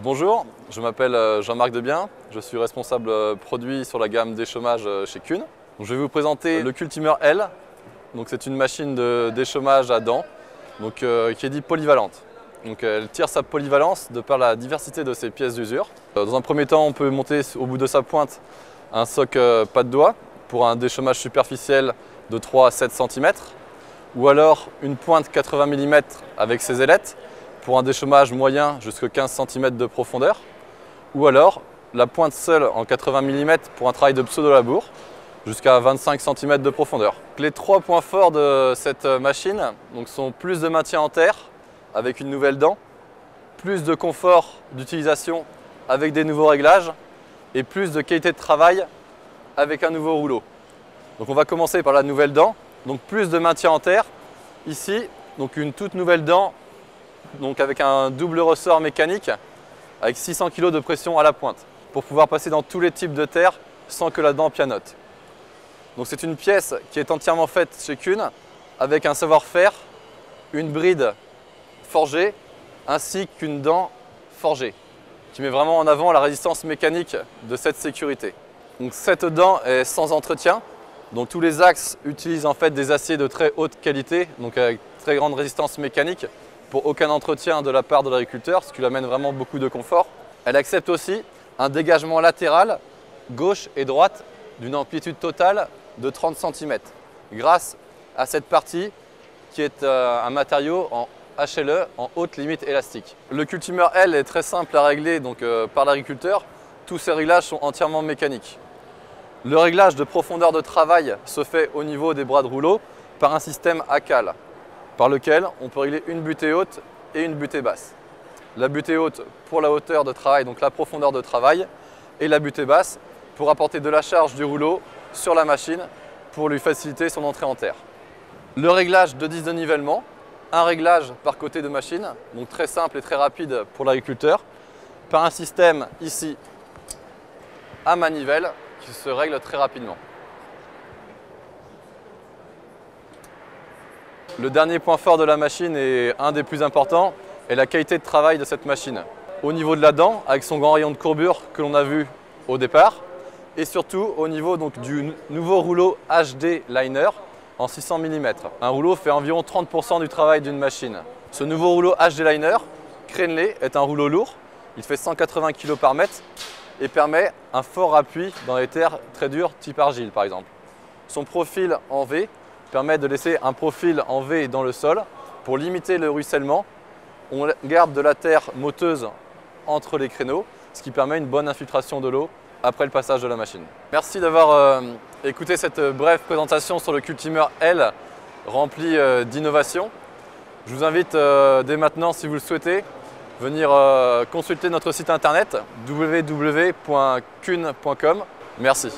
Bonjour, je m'appelle Jean-Marc Debien, je suis responsable produit sur la gamme d'échauffage chez Kuhn. Je vais vous présenter le Cultimer L. C'est une machine d'échauffage à dents qui est dite polyvalente. Elle tire sa polyvalence de par la diversité de ses pièces d'usure. Dans un premier temps, on peut monter au bout de sa pointe un soc pas de doigt pour un déchauffage superficiel de 3 à 7 cm ou alors une pointe 80 mm avec ses ailettes pour un déchauffage moyen jusqu'à 15 cm de profondeur, ou alors la pointe seule en 80 mm pour un travail de pseudo-labour jusqu'à 25 cm de profondeur. Les trois points forts de cette machine sont plus de maintien en terre avec une nouvelle dent, plus de confort d'utilisation avec des nouveaux réglages et plus de qualité de travail avec un nouveau rouleau. On va commencer par la nouvelle dent, plus de maintien en terre. Ici, une toute nouvelle dent avec un double ressort mécanique avec 600 kg de pression à la pointe pour pouvoir passer dans tous les types de terre sans que la dent pianote. C'est une pièce qui est entièrement faite chez Kuhn avec un savoir-faire, une bride forgée ainsi qu'une dent forgée qui met vraiment en avant la résistance mécanique de cette sécurité. Cette dent est sans entretien, tous les axes utilisent en fait des aciers de très haute qualité, avec très grande résistance mécanique pour aucun entretien de la part de l'agriculteur, ce qui lui amène vraiment beaucoup de confort. Elle accepte aussi un dégagement latéral, gauche et droite, d'une amplitude totale de 30 cm, grâce à cette partie qui est un matériau en HLE, en haute limite élastique. Le Cultimer L est très simple à régler par l'agriculteur. Tous ces réglages sont entièrement mécaniques. Le réglage de profondeur de travail se fait au niveau des bras de rouleau par un système à cale, par lequel on peut régler une butée haute et une butée basse. La butée haute pour la hauteur de travail, la profondeur de travail, et la butée basse pour apporter de la charge du rouleau sur la machine pour lui faciliter son entrée en terre. Le réglage de 10 de nivellement, un réglage par côté de machine, très simple et très rapide pour l'agriculteur, par un système ici à manivelle qui se règle très rapidement. Le dernier point fort de la machine et un des plus importants est la qualité de travail de cette machine. Au niveau de la dent, avec son grand rayon de courbure que l'on a vu au départ, et surtout au niveau du nouveau rouleau HD Liner en 600 mm. Un rouleau fait environ 30% du travail d'une machine. Ce nouveau rouleau HD Liner, crénelé, est un rouleau lourd. Il fait 180 kg par mètre et permet un fort appui dans les terres très dures, type argile par exemple. Son profil en V permet de laisser un profil en V dans le sol pour limiter le ruissellement. On garde de la terre moteuse entre les créneaux, ce qui permet une bonne infiltration de l'eau après le passage de la machine. Merci d'avoir écouté cette brève présentation sur le Cultimer L rempli d'innovations. Je vous invite dès maintenant, si vous le souhaitez, venir consulter notre site internet www.kuhn.com. Merci.